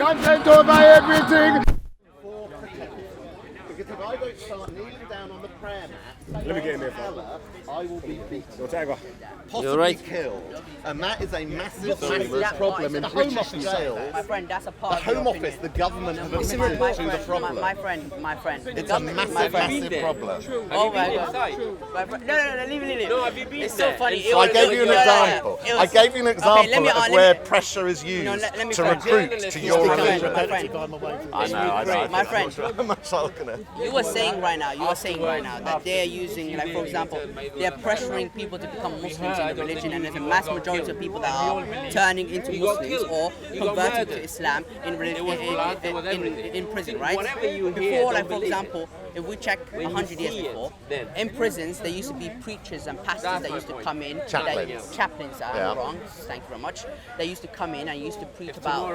content over everything. Because if I don't start kneeling down on the prayer mat, Let me get in there. I will be beaten. Your tiger. Possibly killed. And that is a massive problem in British jails. My friend, that's a part The of your Home Office, opinion. the government have admitted My to the friend, problem. my friend. It's a massive problem. Oh my God. My friend, no, leave it. No, have you been It's there? so funny. So I gave you an example. I gave you an example of where pressure is used to recruit to your religion. My friend. I know. My friend. I'm not gonna. You were saying right now that they're using, like, for example, they're pressuring people to become Muslims in the religion, and there's a mass majority of people that are turning into Muslims or converting to Islam in prison, right? Before, like, for example, if we check 100 years before, in prisons there used to be preachers and pastors that used to come in. Chaplains, I'm wrong. Thank you very much. They used to come in and used to preach about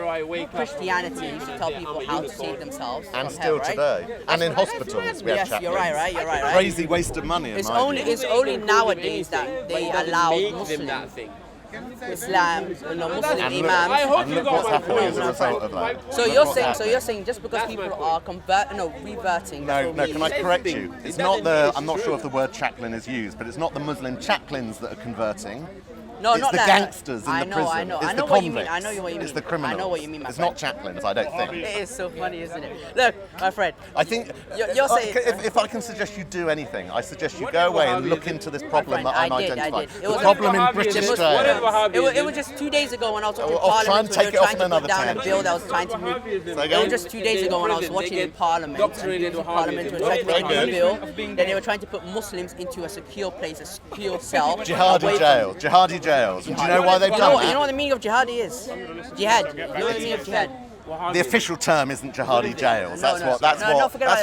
Christianity. Used to tell people how to save themselves. And from still hell, today. right? And in hospitals we have Yes, chaplains. you're right. Crazy waste of money. It's only nowadays that they allow Muslims, Islam, Muslim imams. And look what's happening as a result of that. So you're saying just because people are reverting. No, can I correct you? It's not the. I'm not sure if the word chaplain is used, but it's not the Muslim chaplains that are converting. No, it's not the that. gangsters in the prison. I know It's the what you mean. convicts. I know what you mean. It's the criminals. I know what you mean, my It's friend. not chaplains, I don't think. It is so funny, isn't it? Look, my friend. I think you're saying. If I can suggest you do anything, I suggest you go away and look into this problem that I'm I did. identifying. It The was problem in British jails. It was just 2 days ago when I was watching Parliament. try and when take they it were off trying in to put another down a 10. bill that was trying to move. It was just 2 days ago when I was watching in Parliament. Parliament were trying to put a new bill that they were trying to put Muslims into a secure place, a secure cell. Jihadi jails. And do you know why they've done that? You know what the meaning of jihadi is? Jihad. You know what the meaning of jihad? The official term isn't jihadi jails. That's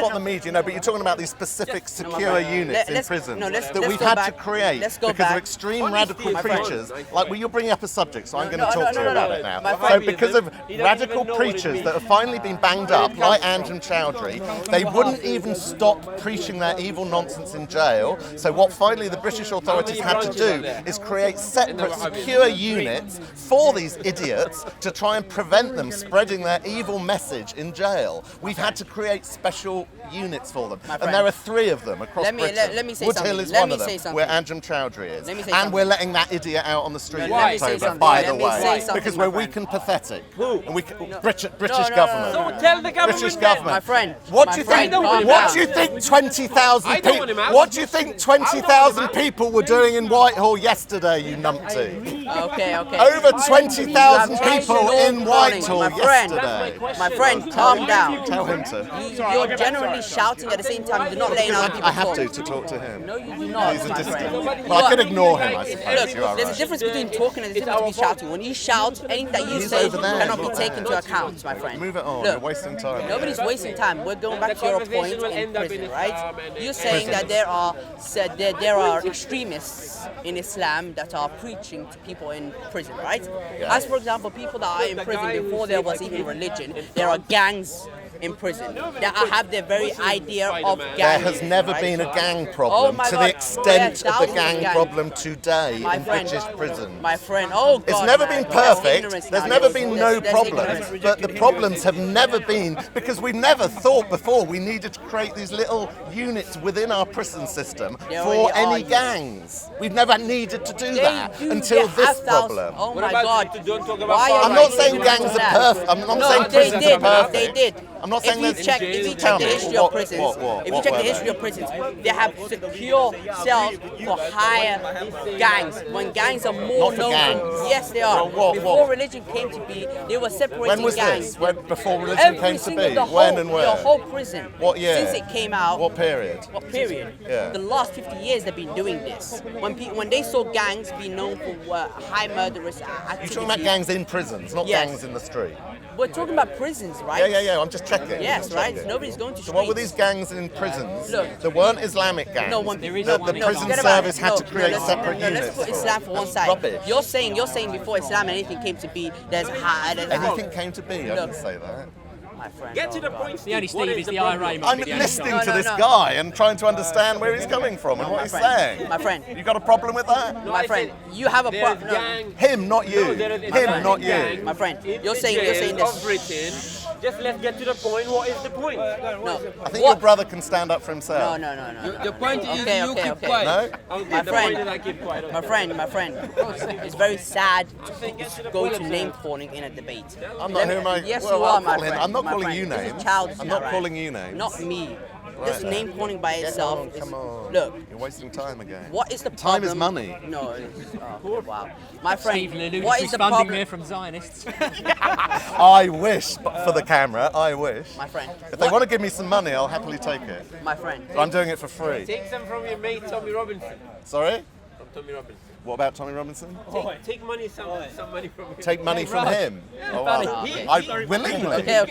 what the media know. But you're talking about these specific secure units in prison that we've had to create because of extreme radical preachers. Like, well, you're bringing up a subject, so I'm going to talk to you about it now. So because of radical preachers that have finally been banged up, like Andrew Chowdhury, they wouldn't even stop preaching their evil nonsense in jail. So what finally the British authorities had to do is create separate secure units for these idiots to try and prevent them spreading their evil message in jail. We've had to create special units for them, and there are 3 of them across Britain. Let me say Wood something. Hill is Let one me of them, say something. where Andrew Chowdhury is, Let me say and something. we're letting that idiot out on the street in Let me say October. something. By Let the me way, say something, because my we're weak friend. and pathetic, and we British no, government. So tell the government British that. government. My friend. What my do you friend, think? calm What down. do you think? 20,000 I don't want him people. out. What do you think? 20,000 people were doing in Whitehall yesterday? You numpty. Okay. Over 20,000 people in Whitehall My friend, yesterday. my friend, calm down. Tell him to. You're generally shouting at the same time. You're not letting other people I have talk. to talk to him. No, you do not, He's a my distant. friend. Well, I could ignore him, I suppose. Look, You are there's a right. difference between talking and there's a difference between shouting. When you shout, anything that you He's say over there. cannot be taken into account, my friend. Move it on. Look, You're wasting time. Nobody's wasting time. We're going back to your point in prison, right? You're saying that there are extremists in Islam that are preaching to people in prison, right? As for example, people that are in prison before there was even religion, there are gangs in prison that have their very idea of gang. There has never been a gang problem my to the God. extent There are of the thousands gang of gangs. problem today My in friend, British prisons. My friend, oh God. It's never man. been That's perfect, ignorance there's now. never been no There's problems, ignorance. but the problems have never been, because we never thought before we needed to create these little units within our prison system There for already are any units. gangs. We've never needed to do that do. until They this have thousands. problem. Oh What my about God. you don't talk about Why far are I'm you not making saying it gangs like are that? perfect. I'm not No, saying they prisons did. are perfect. They did. I'm not saying if you that- check Tell the me, history what- of prisons, what if you check were the they? history of prisons, they have secure cells for higher gangs. When gangs are more Not for known, gangs. yes, they are. What- Before religion came to be, they were separating When was gangs. this? Before religion Every came to single, be? the When whole, and where? The whole prison. What year? Since it came out. What period? What period? Yeah. The last 50 years they've been doing this. When they saw gangs being known for high murderous activity. You're talking about gangs in prisons, not Yes. gangs in the street. We're talking about prisons, right? Yeah, I'm just checking. Yes, Just right? checking. Nobody's going to So what were streets. these gangs in prisons? Look. There weren't Islamic gangs. No, one, the no, prison forget about service it. had to No, create let's- separate no, units. Let's put for Islam it. for one That's side. Rubbish. You're saying before Islam and anything came to be, there's Anything came to be, I Look. didn't say that. My My friend. Get to the point. The only Steve is the problem? IRA. I'm listening to this guy and trying to understand where he's coming from and what he's saying. My friend. You got a problem with that? My friend, you have a problem. No. Him, not you. Him, not you. gang. My friend, you're In saying jail of this. Britain. Just let's get to the point. What is the point? No. I think your brother can stand up for himself. No. The point is Okay, you keep okay. quiet. No? Okay, My the friend. point is I keep quiet. My friend, it's very sad to go to name calling in a debate. I'm not who am I? Yes, well, you are, I'll my call him. friend. I'm not my calling friend. you This names. is childish I'm now, not calling you names. Not me. Right This then. name calling by Get itself. on, come on. Look, You're wasting time again. what is the Time problem? is money. No. Wow. My friend, Steve Lilloo's what is the funding problem? there from Zionists. I wish, but for the camera, I wish. My friend. If they want to give me some money, I'll happily take it. My friend. But I'm doing it for free. Take some from your mate Tommy Robinson. Sorry? From Tommy Robinson. What about Tommy Robinson? Take money, some money from him. Take money from him. Oh, wow. Okay. I willingly. Okay,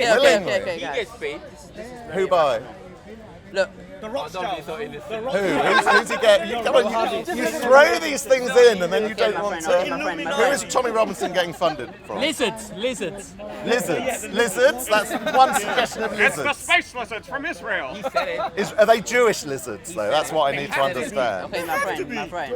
He guys. gets paid. Who by? Look, Don't be so innocent. Who's he get? Come on, you throw these things in and then you don't my want friend, to. my friend. Who is Tommy Robinson getting funded from? Lizards. Lizards. Lizards? That's one suggestion of It's the lizards. space lizards from Israel. He said it. Are they Jewish lizards, though? That's what I need to understand. okay, my friend.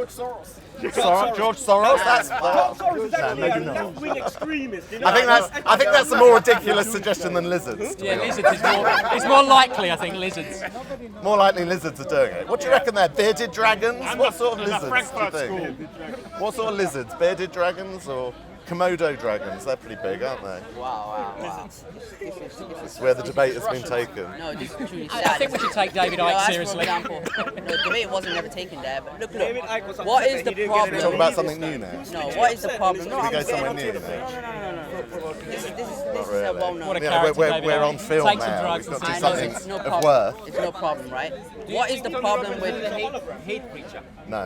George Soros? That's Soros maybe not. wing extremist. I think that's a more ridiculous suggestion than lizards. To Yeah, be honest. lizards is more likely, I think, lizards. More likely lizards are doing it. What do you reckon they're? Bearded dragons? What sort of the lizards do Frankfurt you think? What sort of lizards? Bearded dragons or Komodo dragons? They're pretty big, aren't they? Wow. That's where the debate has been taken. No, this is truly I sad. think we should take David No, Icke as for seriously. example, the debate wasn't ever taken there, but look, Icke was what upset is that the he didn't get problem? Talk about something new now. No, what is the problem? No, We I'm go saying, somewhere new now. this is a really. well-known. What a Yeah, character, we're David on Icke. film Take some now. drugs We've got and to do I know, something it's no of problem. worth. It's no problem, right? What is the problem with? Hate preacher. No.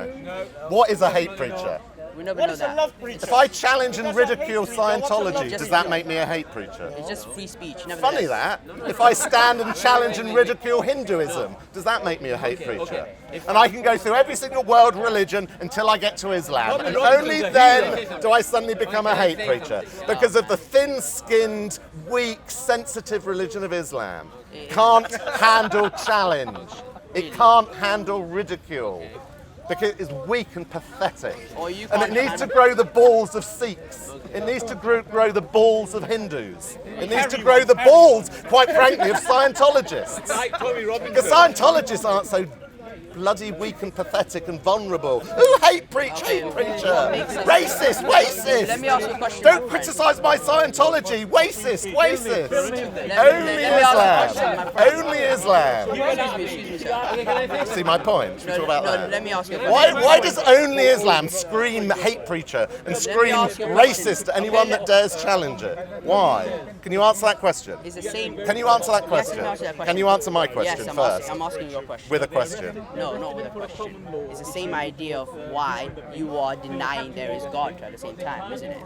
What is a hate preacher? We never What know is a that. love preacher? If I challenge and ridicule Scientology, does that make me a hate preacher? It's just free speech. Funny that. If I stand and challenge and ridicule Hinduism, does that make me a hate preacher? And I can go through every single world religion until I get to Islam. And only then do I suddenly become a hate preacher. Because of the thin-skinned, weak, sensitive religion of Islam. Can't handle challenge. It can't handle ridicule. Because it's weak and pathetic. Or you And it can't needs to handle- grow the balls of Sikhs. It needs to grow the balls of Hindus. It needs to grow the balls, quite frankly, of Scientologists. Like Tommy Robinson. Because Scientologists aren't so bloody weak and pathetic and vulnerable. Ooh, hate preacher. Racist, Let me racist. ask you a question. Don't criticise my Scientology. Racist. Let Only me ask you a question, Islam. my friend. Only Islam. Excuse me, sir. See my point? Should we talk about that? Let me ask you a question. Why does only Islam scream hate preacher and scream ask you a question. racist to anyone that dares challenge it? Why? Can you answer that question? It's the same. Can you answer that Yes, question? I can answer that question. Can you answer my question Yes, first? I'm asking your question. With a question. No, not with a question. It's the same idea of why you are denying there is God at the same time, isn't it?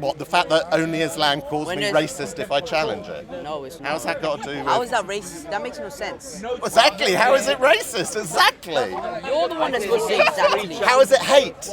What the fact that only Islam calls When me there's- racist if I challenge it? No, it's not. How's that got to do with... How is that racist? That makes no sense. Exactly, how is it racist? Exactly. You're the one that's going to say exactly. How is it hate?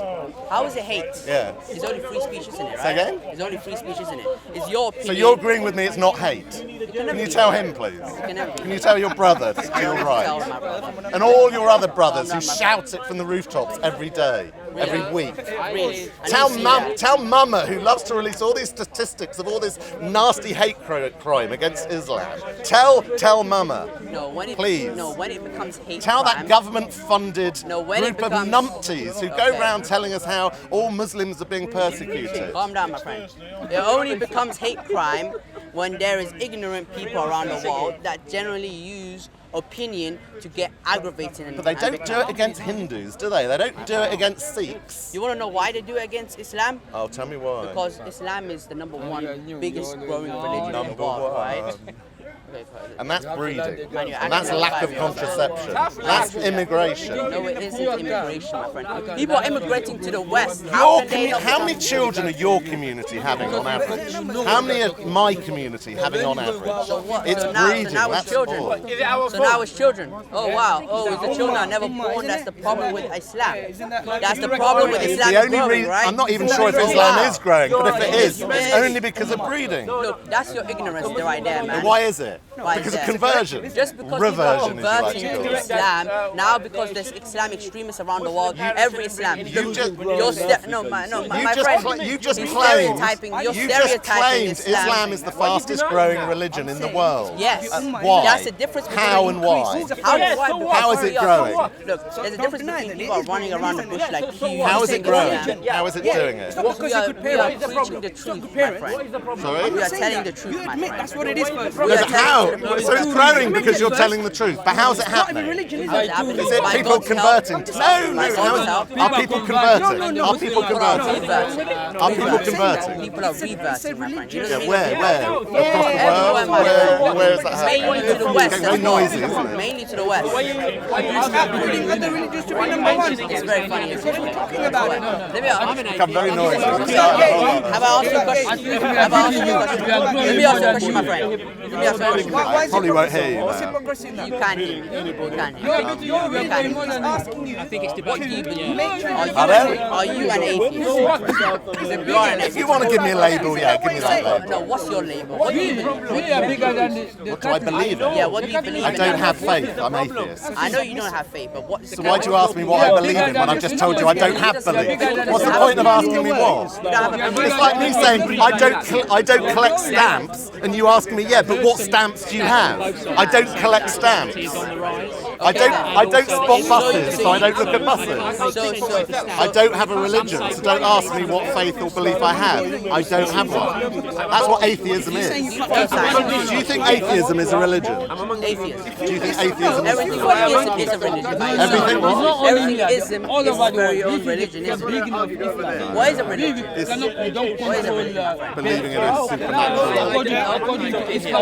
How is it hate? Yeah. It's only free speech, isn't it, right? Say again? It's only free speech, isn't it? It's your opinion. So you're agreeing with me it's not hate? Can you tell him, please? Can you tell your brother to steal Tell right? my brother. And all your other brothers who shout it from the rooftops every day, every week. Really. I Tell didn't see mum, that. tell Mama, who loves to release all these statistics of all this nasty hate crime against Islam. Tell Mama. No, when it, Please. No, when it becomes hate Tell crime, that government-funded No, when it group of becomes- numpties who go Okay. around telling us how all Muslims are being persecuted. Calm down, my friend. It only becomes hate crime when there is ignorant people around the world that generally use opinion to get aggravated. And, But they and don't do become- it against Hindus, do they? They don't do it against Sikhs. You want to know why they do it against Islam? Oh, tell me why. Because Islam is the number one biggest growing religion in the Number world, right? one. And that's breeding. And that's lack of contraception. That's immigration. No, it isn't immigration, my friend. People are immigrating to the West. How many children are your community having on average? How many are my community having on average? So what? It's so now, breeding. So now that's it's children. all. So now it's children. Oh wow. Oh, it's the children are never born. That's the problem with Islam. That's the problem with Islam. The only reason, right? I'm not even sure if Islam is growing, but if it is, it's only because of breeding. Look, that's your ignorance right there, man. Why is it? Why Because is of that? conversion. Just because Reversion, people are if you like converting to to Islam, now because there's Islam extremists around the world, every Islam. You just- my friend. You just you're claimed. stereotyping. You're You just stereotyping claimed Islam. Islam is the fastest growing religion in the world. Yes. Why? That's the difference. How and why? How is it growing? Look, there's a difference between people running around the bush like you. How is it saying growing? Islam. How is it doing it? We are preaching the truth, my friend. Sorry? We are telling the truth, my friend. That's what it is, first. We No, are but telling how? the truth. So it's growing because you're telling the truth. But how's it happening? Is it By people God's converting? help. No, By no. God's help. Are people converting? Are people converting? Are people converting? People are reversing, my friend. You know what I mean? Where? Across the Everywhere, world? my friend. Where is that happening? Mainly to the west. It's very noisy, isn't it? Mainly to the west. Other religions to be number one. It's very funny. It's what we're talking about. Let me ask. Become very noisy. Have I asked you a question? Have I asked you a question? Let me ask you a question, my friend. Let me ask you a question. I probably won't hear you now. You can't hear me. You can't hear me. You can't hear me. Asking you. I think it's What do you debatable. believe? Pardon? Are you an atheist? You are an If atheist. you want to give me a label, yeah, give me that label. No, what's your label? What do you believe? We are bigger than the What do I believe in? Yeah, what do you believe I in? don't have faith. I'm atheist. I know you don't have faith, but what? So why do you ask me what I believe in when I've just told you I don't have belief? What's the point of asking me what? It's like me saying I don't collect stamps, and you asking me, yeah, but what stamps do you have? I don't collect stamps. I don't spot buses, so I don't look at buses. I don't have a religion, so don't ask me what faith or belief I have. I don't have one. That's what atheism is. Do you think atheism is a religion? Atheist. Do you think atheism is a Everything religion? is a religion. Everything what? Everything ism is its very own religion, isn't it? What is a religion? What is a religion? Believing in a supernatural.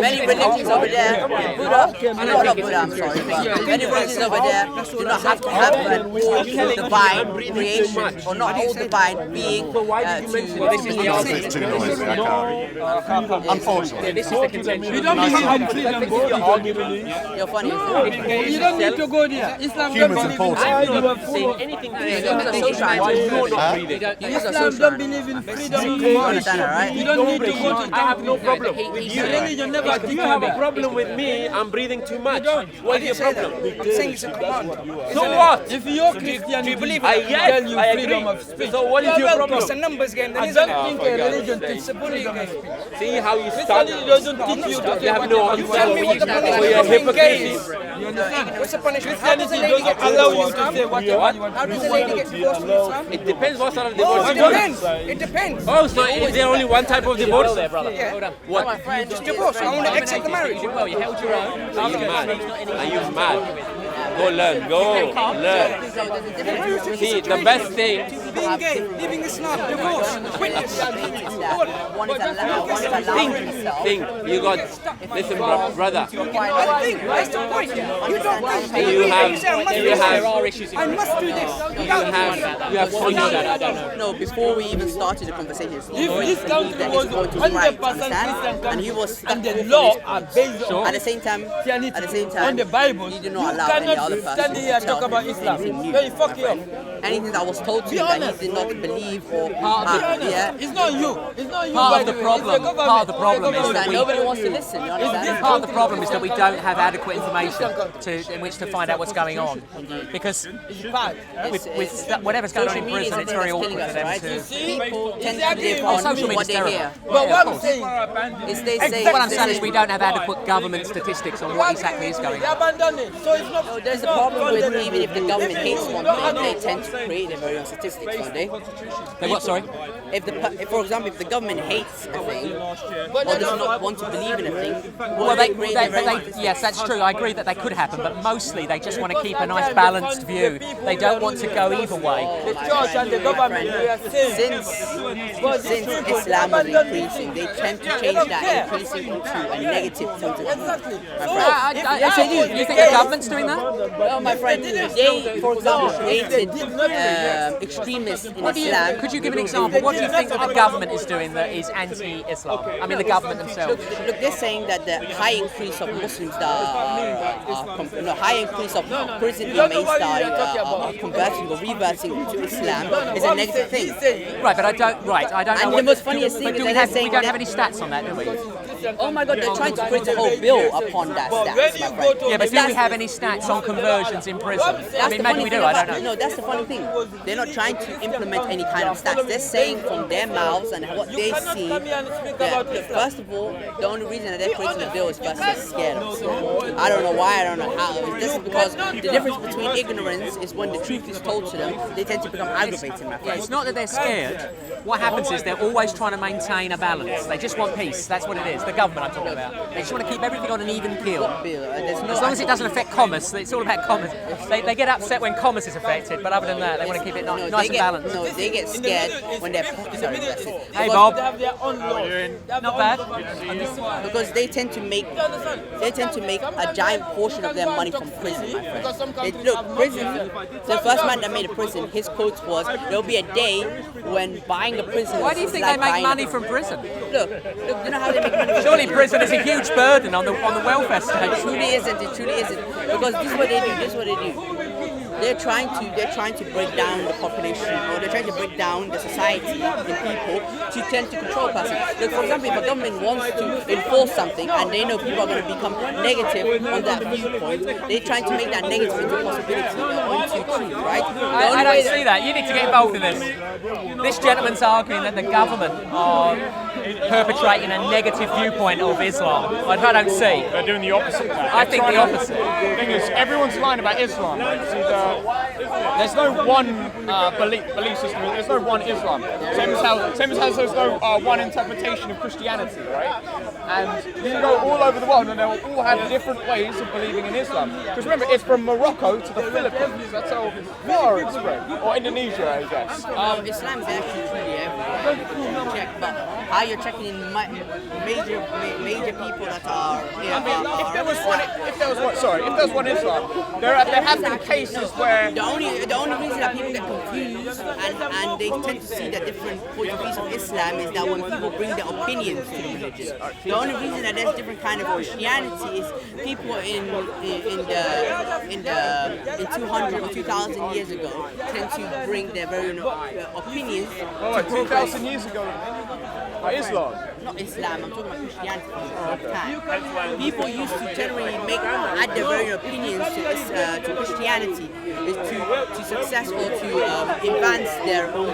Many religions over there, Buddha, not Buddha, I'm sorry, but many religions over there do not have to have an all divine creation or not all divine being to It's too noisy, I can't. Unfortunately. This is the contention. You don't believe in freedom. You're funny, isn't it? You don't need to go there. Islam Humans don't believe important. I'm not saying anything to You're do a social animal. you're not breathing. You're just a Islam social don't animal. believe in freedom. You understand that, right? You don't need to go to I have no problem with you. religion never If you have a problem with me, I'm breathing too much. What is your problem? I'm saying it's a command. So what? If you're Christian, Do you believe I, it? yes, tell you I freedom agree. of speech. So what is your problem? It's a numbers game, then I isn't don't it? think a religion teaches freedom of speech. See how you start? Christianity doesn't teach you to You have no You tell me what the So punishment you're for being gay hypocrite. is. You understand? What's the punishment? How does a Christianity lady get doesn't allow divorced you from to say Islam? whatever you want. How does a lady get divorced from Islam? It depends what sort of Oh, divorce it you want. depends. It depends. Oh, so is there only one type of divorce? Yeah. What? My friend, Just divorce. I want to exit the marriage. Well, you held your own. Are you mad? Are you mad? Go learn. Go learn. See, the best thing. Being gay, leaving Islam, divorce, witness. one is allowing himself. Think. You got. Listen, brother. I think that's the point. You don't think. You have. You say I must do You this. have. I must do this. You have conscience. No, before we even started the conversation, he If already this believed country that was his vote was right, 100% understand? Christian And he was stuck and the with law his are based on At the same time, on the Bible, he did you not allow any cannot other person stand to here and tell talk about him Islam. anything new. They fuck you up. Anything that was told to him that he did not believe or Be honest. yeah. It's not you. It's not you. Part by of the way. problem- It's the government. part of the problem It's is the that That we- nobody wants to listen, you understand? Part of the problem is that we don't have adequate information in which to find out what's going on. Because bad. whatever's going on in Social media is prison, the it's thing very that's awkward killing for us, them right? to... People tend to Exactly. live Oh, on social what media's they hear. terrible. But Yeah, what of I'm course. saying, It's they say. What I'm saying is we don't have adequate government statistics on what exactly is going they on. abandon it. So it's not. No, there's a problem with even if the government hates one thing, they tend to create their very own statistics, don't they? They what, sorry? if for example, if the government hates a thing or does not want to believe in a thing, yes, that's true. I agree that they could happen, but mostly they just want to keep a nice balanced view. They don't want to go either way. The church and the government, we are saying. Since Islam is increasing, they tend to change that increasing into a negative point of view. Yes, they do. You think the government's doing that? Well, my friend, they, for example, created extremists in Islam. Could you give an example? What do you think that the government is doing that is anti-Islam? I mean, the government themselves. Look, they're saying that the high increase of Muslims high increase of prison inmates that are converting or reversing to Islam is a negative thing. Right, but I don't know. And the most funniest thing is that we don't have any stats on that, do we? Oh my God, they're trying to create a whole bill upon that stats, my friend. Yeah, but do we have any stats on conversions in prison? I mean, maybe we do, I don't know. No, that's the funny thing. They're not trying to implement any kind of stats. They're saying from their mouths and what they see that, first of all, the only reason that they're creating a bill is first they're scared of it. I don't know why, I don't know how. This is because the difference between ignorance is when the truth is told to them, they tend to become aggravated, my friend. Yeah, it's not that they're scared. What happens is they're always trying to maintain a balance. They just want peace. That's what it is. The government I'm talking about. They just want to keep everything on an even keel. As long as it doesn't affect commerce, it's all about commerce. They get upset when commerce is affected, but other than that, they want to keep it nice and balanced. No, they get scared when their pockets are invested. Hey Bob. Not bad. Because they tend to make a giant portion of their money from prison, my friend. Look, prison. The first man that made a prison, his quote was, "There'll be a day when buying a prison." Why do you think they make money from prison? Look, you know how they make money. Surely prison is a huge burden on the welfare state. It truly isn't. Because this is what they do. They're trying to break down the population, or they're trying to break down the society and people to tend to control a person. Look, for example, if a government wants to enforce something and they know people are going to become negative on that viewpoint, they're trying to make that negative into a possibility or into truth, right? I don't see that. You need to get involved in this. This gentleman's arguing that the government are perpetrating a negative viewpoint of Islam. I don't see. They're doing the opposite. I think the opposite. The thing is, everyone's lying about Islam. There's no one belief system. There's no one Islam. Same as how there's no one interpretation of Christianity, right? And you can go all over the world, and they'll all have different ways of believing in Islam. Because remember, it's from Morocco to the Philippines. That's how far it's spread. Or Indonesia, I guess. Islam is actually truly everywhere. Check, but how you're checking in major people that are. I mean, if there was one Islam, there have been cases where the only reason that people get confused and they tend to see the different point of views of Islam is that when people bring their opinions to the religion. The only reason that there's different kind of Christianity is people in 200 or 2,000 years ago tend to bring their very own opinions. 2,000 years ago, Islam. Not Islam, I'm talking about Christianity at the time. People used to generally add their very own opinions to Christianity to success or to advance their own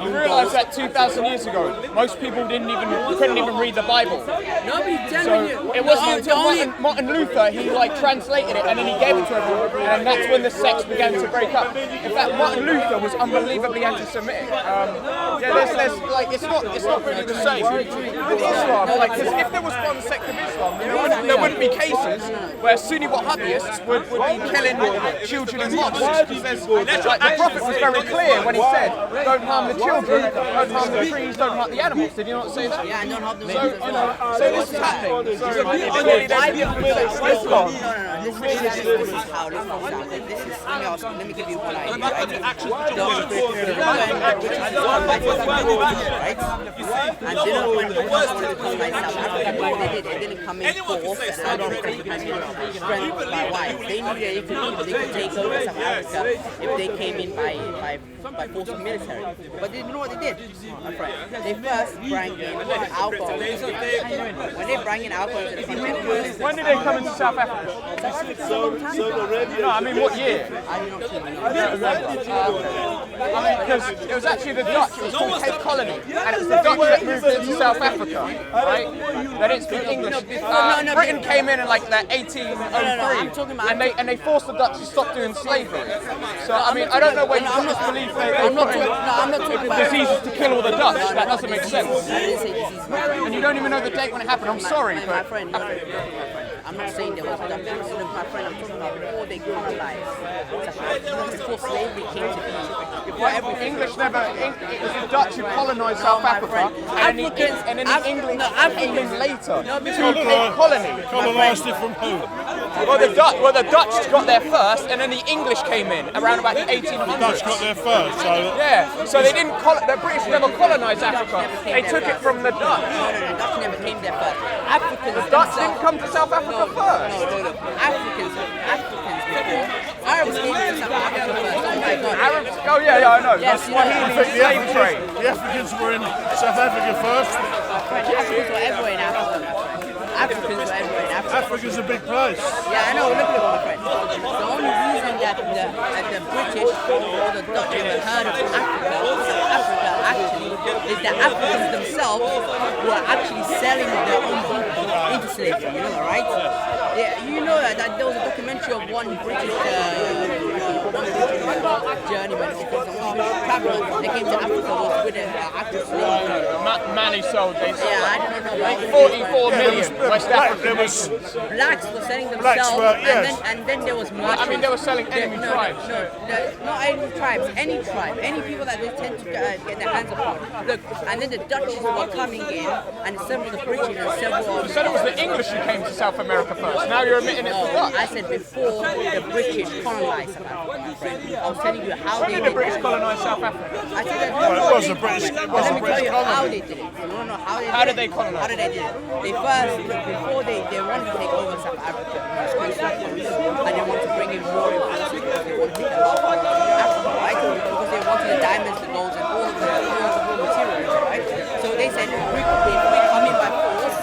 You realise that 2,000 years ago, most people couldn't even read the Bible. Nobody So it wasn't until Martin Luther he translated it and then he gave it to everyone, and that's when the sects began to break up. In fact, Martin Luther was unbelievably anti-Semitic. It's not really the same with Islam. Because if there was one sect of Islam, there wouldn't be cases where Sunni Wahhabis would be killing children in mosques. The Prophet was very clear when he said, "Don't harm the children, don't harm the trees, don't harm the animals." Did you not say that? Yeah, don't harm the So this is happening. So clearly there's Islam. Let me give you one idea, right? The right? And then when the British wanted to colonize South Africa, what they did, they didn't come in force and I don't think strength by why. They knew that they could take over South Africa if they came in by force of military. But they didn't know what they did, my friend. They first brought in alcohol. When they brought in alcohol to the country, when did they come into South Africa? No, I mean what year? I don't know. I don't remember. Because it was actually the Dutch. It was called British colony, and it was the Dutch that moved into South Africa, right? They didn't speak English. Britain came in like that 1803, and they forced the Dutch to stop doing slavery. So I mean, I don't know where you got this belief I'm not talking about diseases to kill all the Dutch. That doesn't make sense. I didn't say disease, my friend. And you don't even know the date when it happened. I'm sorry, my but friend, I'm not saying there was Dutch. My friend, I'm talking about before they colonized. Before slavery came to be. Before everything. English never. It was the Dutch who colonized South Africa, and then the English came in later to a colony. Colonised it from who? Well, the Dutch got there first, and then the English came in around about the 1800s. Dutch got there first, so... Yeah, so they didn't. The British never colonised Africa. They took it from the Dutch. No, the Dutch never came there first. Africans. The Dutch didn't come to South Africa first. No. Africans before. Arabs came to South Africa first. Oh my God. Arabs? Oh yeah, I know. Yes, That's why slave trade. The Africans were in South Africa first. Africans were everywhere in Africa. Africans were everywhere in Africa. Africa's a big place. Yeah, I know. Look at it, my friend. The only reason that the British or the Dutch ever heard of Africa actually, is that Africans themselves were actually selling their own people into slavery. You know that, right? Yeah, you know that there was a documentary of one British journeyman or traveler. They came to Africa with an active slave. Man who sold, they sold. Yeah, I don't know. Right? 44 million West African Blacks were selling themselves, and then there was merchants. I mean, they were selling enemy tribes. Not enemy tribes, any tribe, any people that they tend to get their hands upon. Look, and then the Dutch were coming in, and several of the British and several. You said it was the English who came to South America first. Now you're admitting it's the Dutch. I said before the British colonized South Africa, my friend. I was telling you how they did did the British that. colonize South Africa? I said that. Well, it was a British. It was Let a me tell British you how colony. they did it. You want to know how they did it? How did they colonize? How did they do it? They first, before they wanted to take over South Africa, and they wanted to bring in more influence because they wanted to take a lot of Africa, right? Because they wanted the diamonds, the golds, and all of the raw materials, right? So they said, if we come in by force,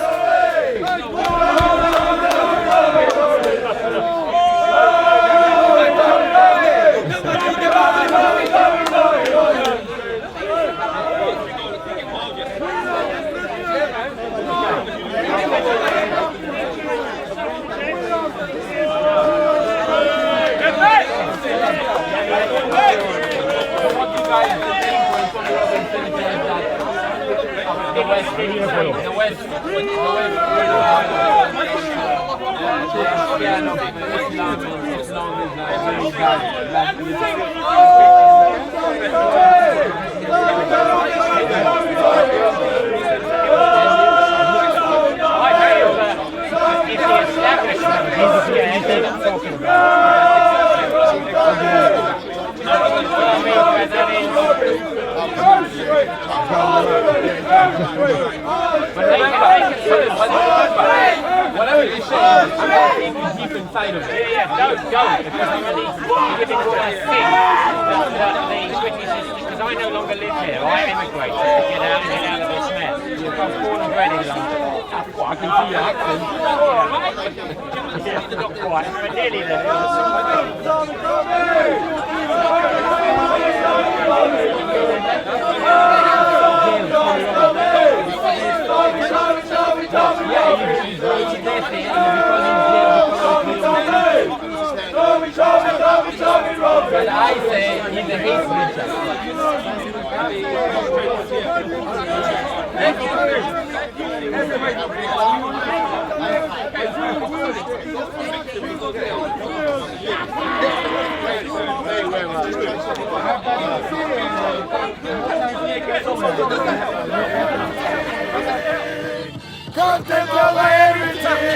Whatever you say, I'm going to keep inside of it. Yeah, don't go. Because I'm really giving what I think that the British system, because I no longer live here. I emigrated to get out of this mess. I was born and bred in London. Well, I can see your accent. Yeah, not quite, but nearly there. But I say he's a hate Content over everything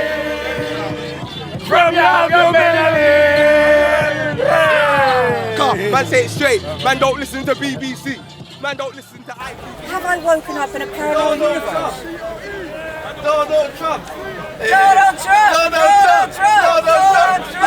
from younger men. Man, say it straight. Man, don't listen to BBC. Man, don't listen to ITV. Have I woken up in a parallel universe? Donald Trump. Donald Trump! Donald Trump! Donald Trump!